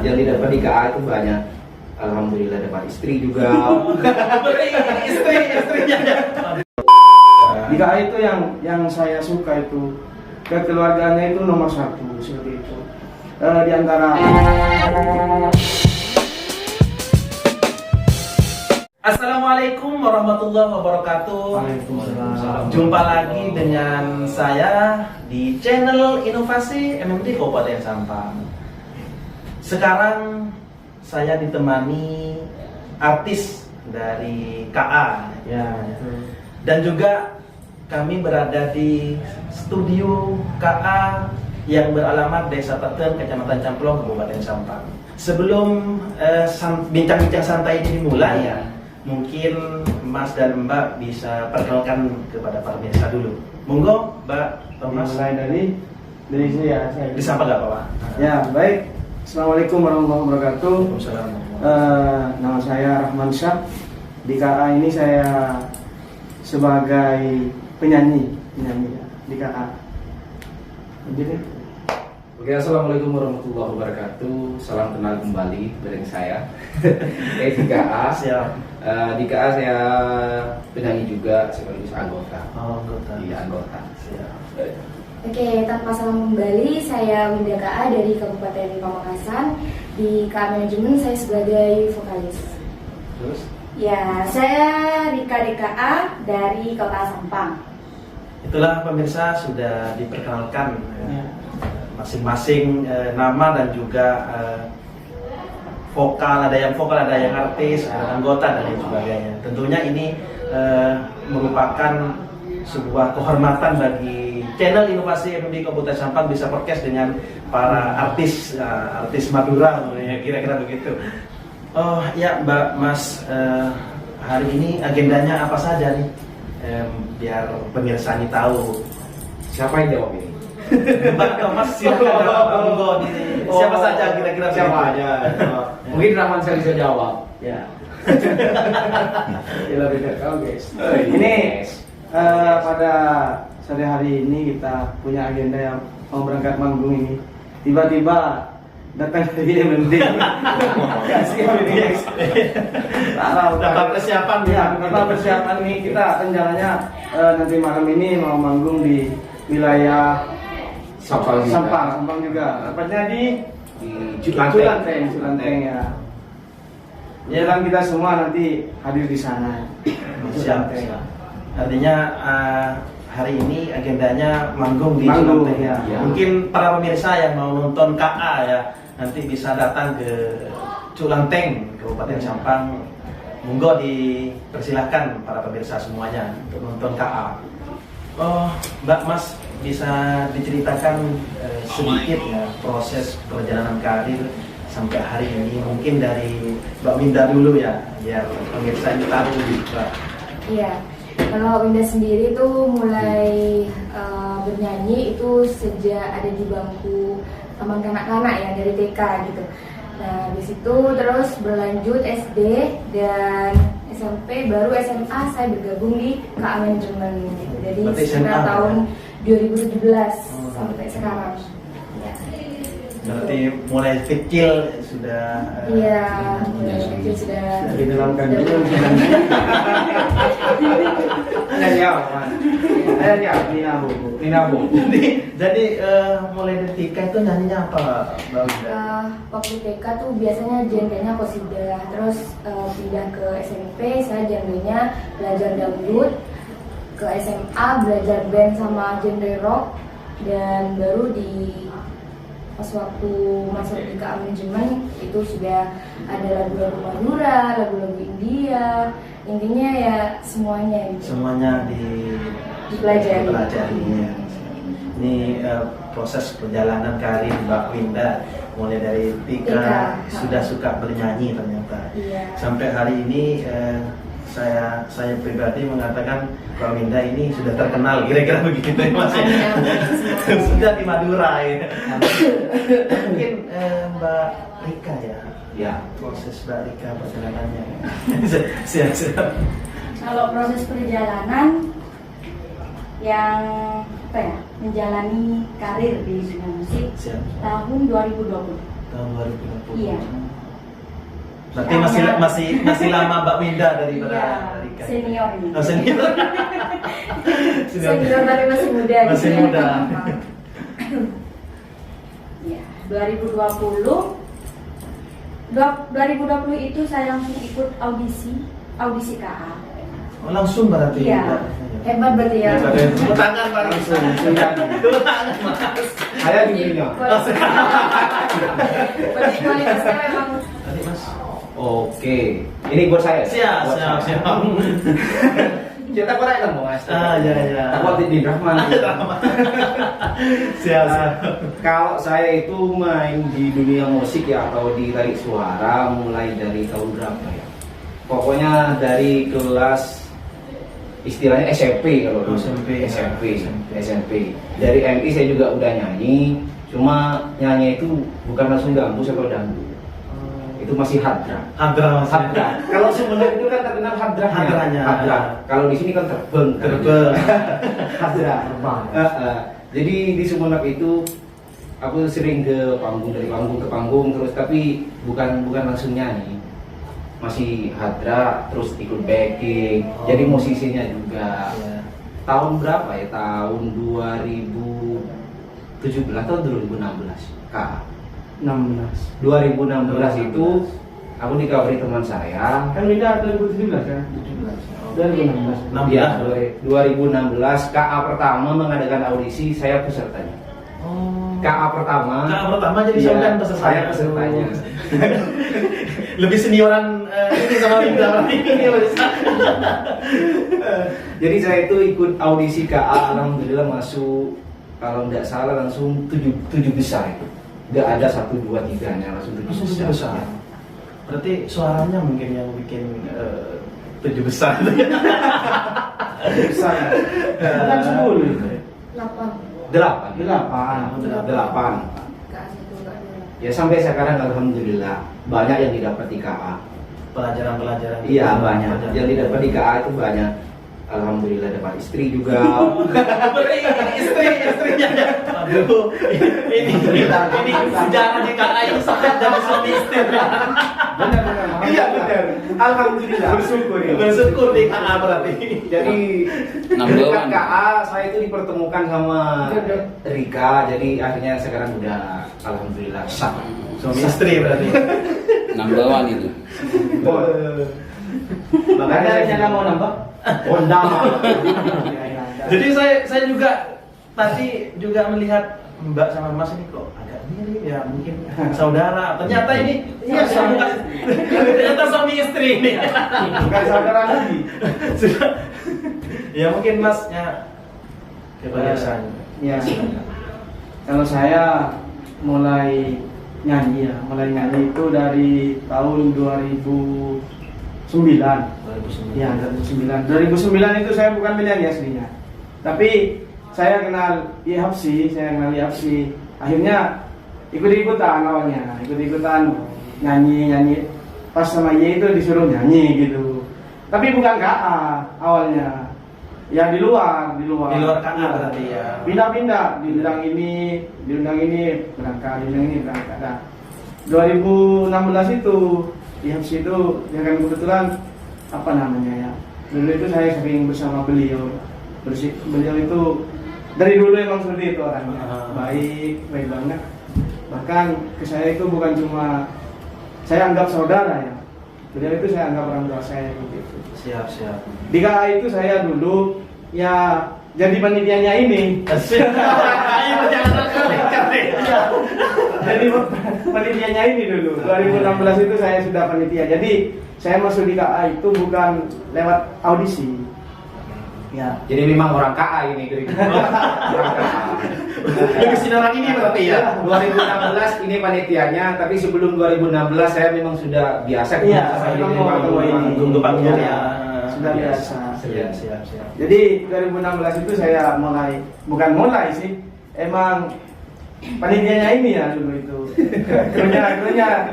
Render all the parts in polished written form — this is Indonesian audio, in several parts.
yang didapat di KA itu banyak. Alhamdulillah dapat istri juga. Istrinya. Di KA itu yang saya suka itu kekeluarganya itu nomor satu seperti itu. Di antara Assalamualaikum warahmatullahi wabarakatuh. Waalaikumsalam. Jumpa lagi dengan saya di channel Inovasi MMD Kabupaten Sampang. Sekarang saya ditemani artis dari KA Ya. dan juga kami berada di studio KA yang beralamat Desa Peten, Kecamatan Camplong, Kabupaten Sampang. Sebelum bincang-bincang santai ini dimulai ya, mungkin Mas dan Mbak bisa perkenalkan kepada para pemirsa dulu. Monggo, Mbak Thomas. Mulai dari saya. Disapa nggak Pak? Ya, baik. Assalamualaikum warahmatullahi wabarakatuh. Waalaikumsalam. Nama saya Rahman Syah. Di KA ini saya sebagai penyanyi ya, di KA. Jadi, Oke, assalamualaikum warahmatullahi wabarakatuh. Salam kenal kembali dengan saya. Di KA. Siap. Di KA saya penyanyi juga sekaligus anggota. Oh, anggota. Iya, anggota. Siap. Oke, tanpa salam kembali, saya Winda KA dari Kabupaten Pamekasan. Di KA Manajemen saya sebagai vokalis. Terus? Ya, saya Rika DKA dari Kota Sampang. Itulah pemirsa sudah diperkenalkan Ya. masing-masing nama dan juga vokal, ada yang vokal, ada yang artis, ada anggota dan lain sebagainya. Tentunya ini merupakan sebuah kehormatan bagi channel Inovasi MMD Kabupaten Sampang bisa podcast dengan para artis Madura, ya, kira-kira begitu. Oh ya Mbak Mas, hari ini agendanya apa saja nih? Biar pemirsa ini tahu. Siapa yang jawab ini? Mbak Thomas silakan jawab. Monggo di siapa saja kira-kira Siapa begitu. aja? Mungkin Rahman saya bisa jawab. ya. Gila beda kau guys. Ini Ini pada sore hari ini kita punya agenda yang mau berangkat manggung ini. Tiba-tiba datang dari MMD. Kasih MMD. Dapat persiapan Ya, karena persiapan ini kita rencananya nanti malam ini mau manggung di wilayah Sampang juga. Sampang juga. Tepatnya di Culanteng. Culanteng ya. Ya kan kita semua nanti hadir di sana. Siap. Artinya hari ini agendanya manggung di Manggung, Culanteng. ya. Ya. Mungkin para pemirsa yang mau nonton KA ya nanti bisa datang ke Culanteng, Kabupaten Sampang. Monggo dipersilahkan para pemirsa semuanya untuk nonton KA. Oh, Mbak Mas bisa diceritakan sedikit ya proses perjalanan karir sampai hari ini, mungkin dari Mbak Winda dulu ya, biar pemirsa ini tahu Mbak. Iya, kalau Winda sendiri tuh mulai bernyanyi itu sejak ada di bangku taman kanak-kanak ya, dari TK gitu. Nah, di situ terus berlanjut SD dan SMP, baru SMA saya bergabung di KA Manajemen gitu. Jadi Berarti sekitar SMA, tahun 2017 Oh, sampai sekarang. Ya. Berarti mulai kecil sudah Iya, mulai kecil sudah Di dalam kandungan ada jawab. Ada jawab Ninabu. jadi mulai dari TK itu nyanyinya apa, Mbak Winda? Waktu TK tuh biasanya genrenya qasidah, terus pindah ke SMP saya genrenya belajar dangdut, ke SMA belajar band sama genre rock, dan baru di pas waktu masuk di KA Manajemen itu sudah ada lagu-lagu Madura, lagu-lagu India, intinya ya semuanya gitu. Semuanya Dipelajari. ya. Ini proses perjalanan karir Mbak Winda mulai dari TK TK. sudah suka bernyanyi ternyata. Iya. Sampai hari ini saya pribadi mengatakan Mbak Winda ini sudah terkenal, kira-kira begitu ya Mas ya. Sudah di Madura ya. Mungkin Mbak Rika ya. Ya. Proses Mbak Rika perjalanannya. Siap. Kalau proses perjalanan yang menjalani karir di dunia musik Siap. tahun 2020. Tahun 2020. Iya. Berarti masih lama Mbak Winda daripada Iya, Rika. senior nih. Oh, senior. Senior tapi masih muda Masih gitu muda. Ya, 2020 itu saya langsung ikut audisi KA. Oh, langsung berarti. Iya. Hebat berarti ya. Tepuk tangan Pak Rizal. Tepuk tangan Mas. Saya dibelinya. Berarti kualitasnya memang Tadi Mas. Oke, ini buat saya. Siap. Kita korek lah Mas. Ya. Takut di Rahman. Siap. Kalau saya itu main di dunia musik ya atau di tarik suara mulai dari tahun berapa ya? Pokoknya dari kelas istilahnya SMP kalau dulu. SMP. Dari MI saya juga udah nyanyi, cuma nyanyi itu bukan langsung gambus atau dangdut. Itu masih hadra. Hadra. Kalau sebenarnya itu kan terkenal hadrahnya. Hadrahnya. Kalau di sini kan terbang. Hadra. Jadi di Sumenep itu aku sering ke panggung, dari panggung ke panggung terus, tapi bukan langsung nyanyi. Masih hadra, terus ikut backing. Jadi musisinya juga. Ya. Tahun berapa ya? Tahun 2017 atau 2016? Kak. 16. 2016 itu aku dikabari teman saya. Kan Winda 2017 kan? 2016. 16. Ya, 2016 KA pertama mengadakan audisi, saya pesertanya. Oh. KA pertama. KA pertama jadi Iya, sampean peserta. saya pesertanya. Lebih senioran ini sama Winda ini Jadi saya itu ikut audisi KA, alhamdulillah masuk, kalau tidak salah langsung 7 besar itu. Tidak ada 1, 2, 3 nya, langsung 7 besar. Ya. Berarti suaranya mungkin yang bikin 7 besar. Besar. Kan 10 itu. 8. 8. 8. KA 1 KA 2. Ya sampai sekarang alhamdulillah banyak yang didapat di KA. Pelajaran. Iya banyak. Yang didapat di KA itu banyak. Alhamdulillah dapat istri juga. istrinya. Aduh, ini sejarah di KA ini sampai jadi suami istri. Benar. Iya benar. Alhamdulillah. Bersyukur di KA berarti. Jadi dekat KA saya itu dipertemukan sama Rika. Jadi akhirnya sekarang udah alhamdulillah sah. Suami istri berarti. Number one itu. Ada rencana mau nambah? Honda. Jadi saya juga tadi juga melihat Mbak sama Mas ini kok agak mirip ya, mungkin saudara. Ternyata ini Iya, saudara. ternyata suami istri ini. Bukan saudara lagi. Ya mungkin Masnya kebiasaan. Ya. Kalau saya mulai nyanyi itu dari tahun 2009. 2009. Ya, 2009. 2009 itu saya bukan penyanyi aslinya. Tapi saya kenal IHAPSI, akhirnya ikut-ikutan awalnya, nyanyi. Pas sama Ye itu disuruh nyanyi gitu. Tapi bukan KA awalnya. Ya di luar KA berarti ya. Pindah-pindah, diundang ini berangkat, diundang ini berangkat. Nah, 2016 itu IHAPSI itu ya kan kebetulan apa namanya ya. Dulu itu saya sering bersama beliau. Beliau itu dari dulu emang seperti itu orangnya. Baik banget. Bahkan ke saya itu bukan cuma saya anggap saudara ya. Beliau itu saya anggap orang tua saya gitu. Siap. Di KA itu saya dulu ya jadi panitianya ini. Jadi panitianya ini dulu. 2016 itu saya sudah panitia. Jadi saya masuk di KA itu bukan lewat audisi. Ya. Jadi memang orang KA ini. Orang KA. Kesini orang ini berarti ya. 2016 ini panitianya, tapi sebelum 2016 saya memang sudah biasa. Iya, saya saya di mau panggung panggung ya. Sudah biasa. Siap. Jadi 2016 itu saya mulai sih. Emang panitianya ini ya dulu itu. Krunya.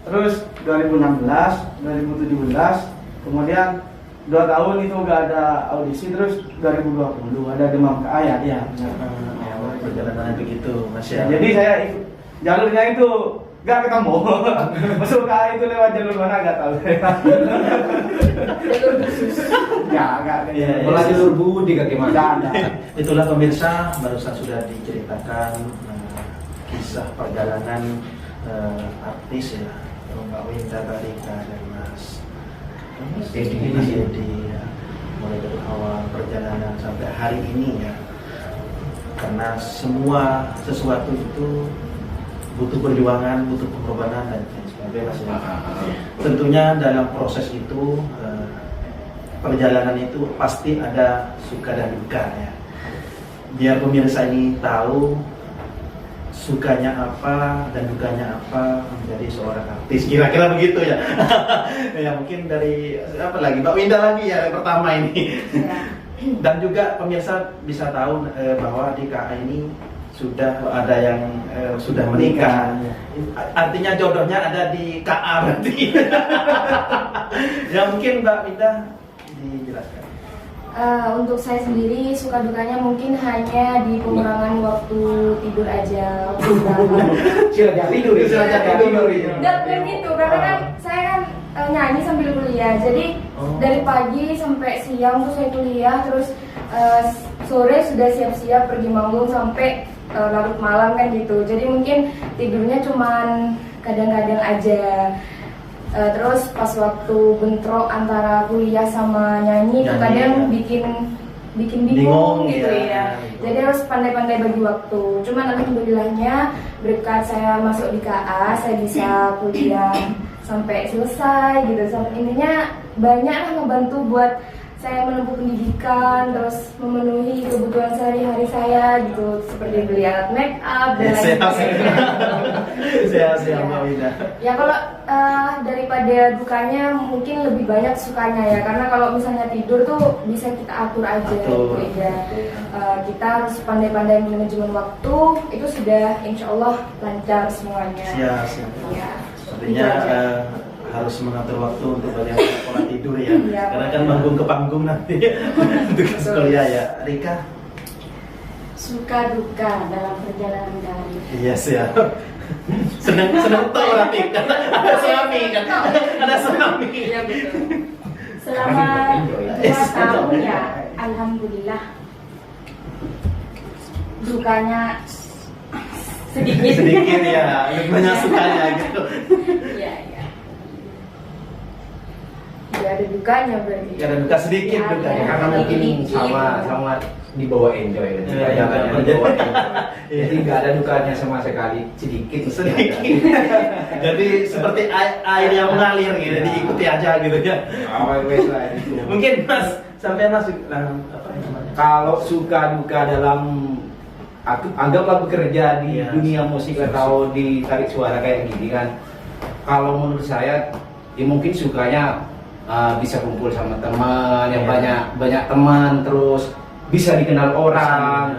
Terus 2016, 2017, kemudian 2 tahun itu nggak ada audisi, terus 2020 ada Demam KA ya. perjalanannya begitu, Mas Ya, ya. jadi saya ikut jalurnya itu nggak ketemu. Masuk KA itu lewat jalur mana nggak tahu. Jalur khusus. Nggak. Iya, iya. Mulai jalur budi ke gimana? Nggak ada. Itulah pemirsa, barusan sudah diceritakan kisah perjalanan artis ya, Mbak Winda Barika dan Mas Edi ya, mulai dari awal perjalanan sampai hari ini ya. Karena semua sesuatu itu butuh perjuangan, butuh pengorbanan dan lain sebagainya. Mas, ya. Tentunya dalam proses itu perjalanan itu pasti ada suka dan duka ya. Biar pemirsa ini tahu sukanya apa dan dukanya apa menjadi seorang artis, kira-kira begitu ya. Ya mungkin dari apa lagi Mbak Winda lagi ya yang pertama ini. Ya. Dan juga pemirsa bisa tahu bahwa di KA ini sudah ada yang sudah menikah. Artinya jodohnya ada di KA berarti. Ya mungkin Mbak Winda dijelaskan. Untuk saya sendiri suka dukanya mungkin hanya di pengurangan waktu tidur aja. Silahkan tidur, silahkan tidur. Dan gitu, karena kan saya kan nyanyi sambil kuliah. Jadi dari pagi sampai siang tuh saya kuliah, terus sore sudah siap-siap pergi manggung sampai larut malam kan gitu. Jadi mungkin tidurnya cuman kadang-kadang aja. Terus pas waktu bentrok antara kuliah sama nyanyi itu kadang bikin bingung gitu ya. Jadi harus pandai-pandai bagi waktu. Cuman alhamdulillahnya berkat saya masuk di KA, saya bisa kuliah sampai selesai gitu. Intinya banyak lah ngebantu buat saya menempuh pendidikan, terus memenuhi kebutuhan sehari-hari saya gitu, seperti beli alat make up dan lain sebagainya. Sehat-sehat Mbak Winda. Ya kalau daripada dukanya mungkin lebih banyak sukanya ya, karena kalau misalnya tidur tuh bisa kita atur aja gitu ya. Kita harus pandai-pandai manajemen waktu, itu sudah insya Allah lancar semuanya. Siap. Ya, Artinya itu aja. harus mengatur waktu untuk bagaimana pola tidur ya. Iya, Karena kan manggung ke panggung nanti untuk kuliah ya. Rika? Suka duka dalam perjalanan karir. Iya siap. Senang tuh berarti kan ada suami kan. Ada suami. Iya betul. Selama 2 tahun ya, alhamdulillah. Dukanya sedikit ya, banyak sukanya gitu. Iya. Gak ada dukanya berarti. Gak ada duka sedikit Ya, dukanya. ya. Karena mungkin sama dibawa enjoy kan. Perjalanannya dibawa enjoy. Jadi nggak ada dukanya sama sekali, sedikit. Jadi seperti air yang mengalir gitu, diikuti aja gitu ya. Wes lah itu. Mungkin Mas sampai Mas apa namanya? Kalau suka duka dalam anggaplah bekerja di Iya. dunia musik atau di tarik suara kayak gini kan. Kalau menurut saya, ya mungkin sukanya bisa kumpul sama teman yang banyak teman, terus bisa dikenal orang.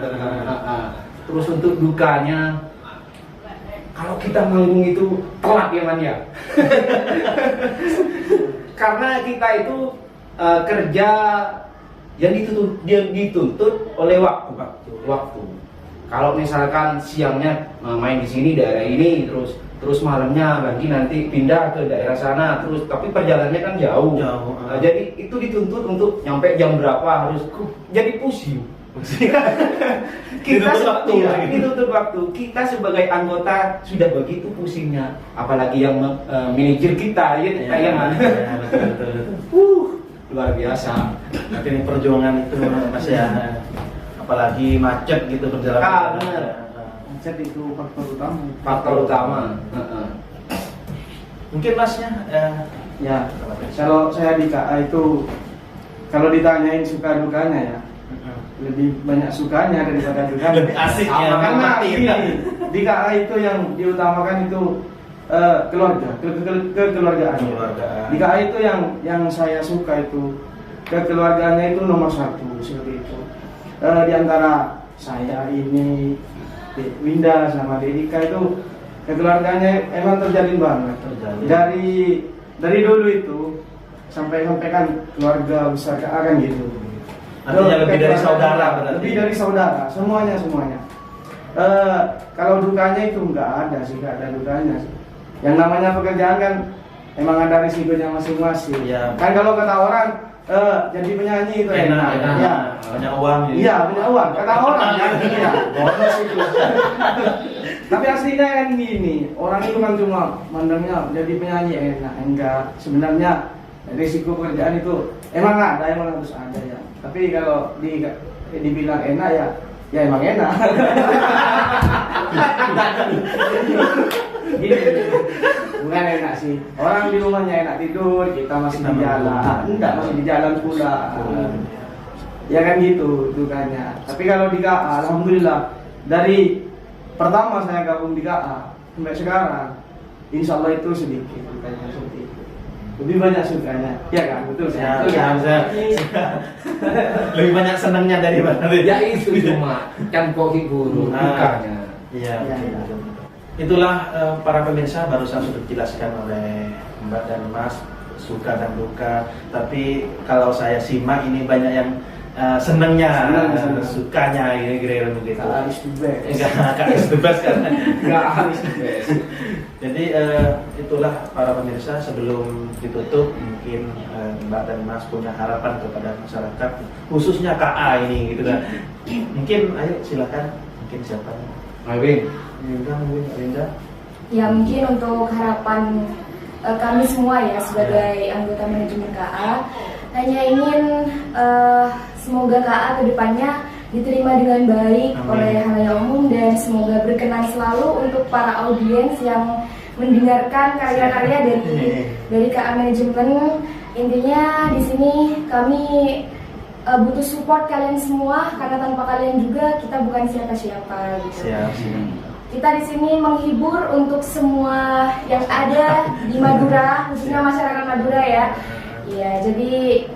Terus untuk dukanya, kalau kita manggung itu telat ya man ya. Karena kita itu kerja yang dituntut oleh waktu. Kalau misalkan siangnya main di sini daerah ini, terus malamnya lagi nanti pindah ke daerah sana, terus tapi perjalanannya kan jauh. Jadi itu dituntut untuk nyampe jam berapa, harus jadi pusing. Dituntut waktu. Kita sebagai anggota sudah begitu pusingnya, apalagi yang manajer kita ya man. Betul. Luar biasa. Nanti ini perjuangan itu Mas ya. Apalagi macet gitu perjalanan. Benar. Macet itu Faktor utama. Mungkin Masnya Ya, kalau saya di KA itu, kalau ditanyain suka dukanya ya, lebih banyak sukanya daripada dukanya. lebih asik ya. Karena menikmati. gini, di KA itu yang diutamakan itu keluarga, kekeluargaan. Keluargaan. Di KA itu yang saya suka itu kekeluargaannya itu nomor 1 seperti itu. Di antara saya ini, Winda sama Dedika itu kekeluarganya emang terjalin banget. Dari dulu itu sampai kan keluarga besar KA kan gitu. Artinya lebih dari saudara berarti. Lebih dari saudara, semuanya. Kalau dukanya itu nggak ada sih, nggak ada dukanya sih. Yang namanya pekerjaan kan emang ada risikonya masing-masing. Iya. Kan kalau kata orang jadi penyanyi itu Enak, enak. enak. Ya. Banyak uang. gitu. Iya, punya uang. Kata orang kan iya, bonus itu. Tapi aslinya kan gini, orang itu kan cuma mandangnya jadi penyanyi enak, enggak. Sebenarnya risiko pekerjaan itu emang harus ada ya. Tapi kalau dibilang enak ya emang enak. Gini, bukan enak sih. Orang di rumahnya enak tidur, kita masih di jalan. Enggak, masih di jalan pula. Ya kan gitu dukanya. Tapi kalau di KA, alhamdulillah dari pertama saya gabung di KA sampai sekarang, insya Allah itu sedikit dukanya seperti itu. Lebih banyak sukanya, ya kan? Betul Ya, betul kan? lebih banyak senangnya daripada Ya itu cuma kan koki guru dukanya. Iya. Ya, betul, ya. betul. Itulah para pemirsa barusan sudah dijelaskan oleh Mbak dan Mas suka dan duka. Tapi kalau saya simak ini banyak yang senangnya, Senang. sukanya kira-kira begitu. KA is the best. Enggak is the best kan. Nggak habis best. Jadi itulah para pemirsa, sebelum ditutup mungkin Mbak dan Mas punya harapan kepada masyarakat khususnya KA ini gitu kan. Mungkin ayo silakan, mungkin siapa? Mawin. Linda. Ya mungkin untuk harapan kami semua ya sebagai anggota manajemen KA hanya ingin semoga KA kedepannya diterima dengan baik Amin. oleh halayak umum dan semoga berkenan selalu untuk para audiens yang mendengarkan karya-karya dari KA manajemen. Intinya di sini kami butuh support kalian semua karena tanpa kalian juga kita bukan siapa-siapa gitu. Siap. Kita di sini menghibur untuk semua yang ada di Madura, khususnya masyarakat Madura ya. Iya, jadi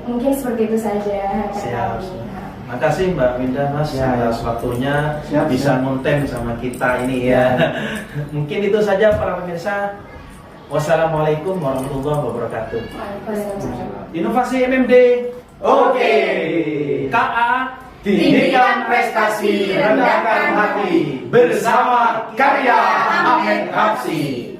mungkin seperti itu saja harapan Siap. kami. Makasih Mbak Winda, Mas Ya, atas waktunya Siap, bisa siap. konten sama kita ini ya. Mungkin itu saja para pemirsa. Wassalamualaikum warahmatullahi wabarakatuh. Waalaikumsalam. Inovasi MMD. Oke. KA Tinggikan prestasi, rendahkan hati, bersama karya Ahmed Hapsi.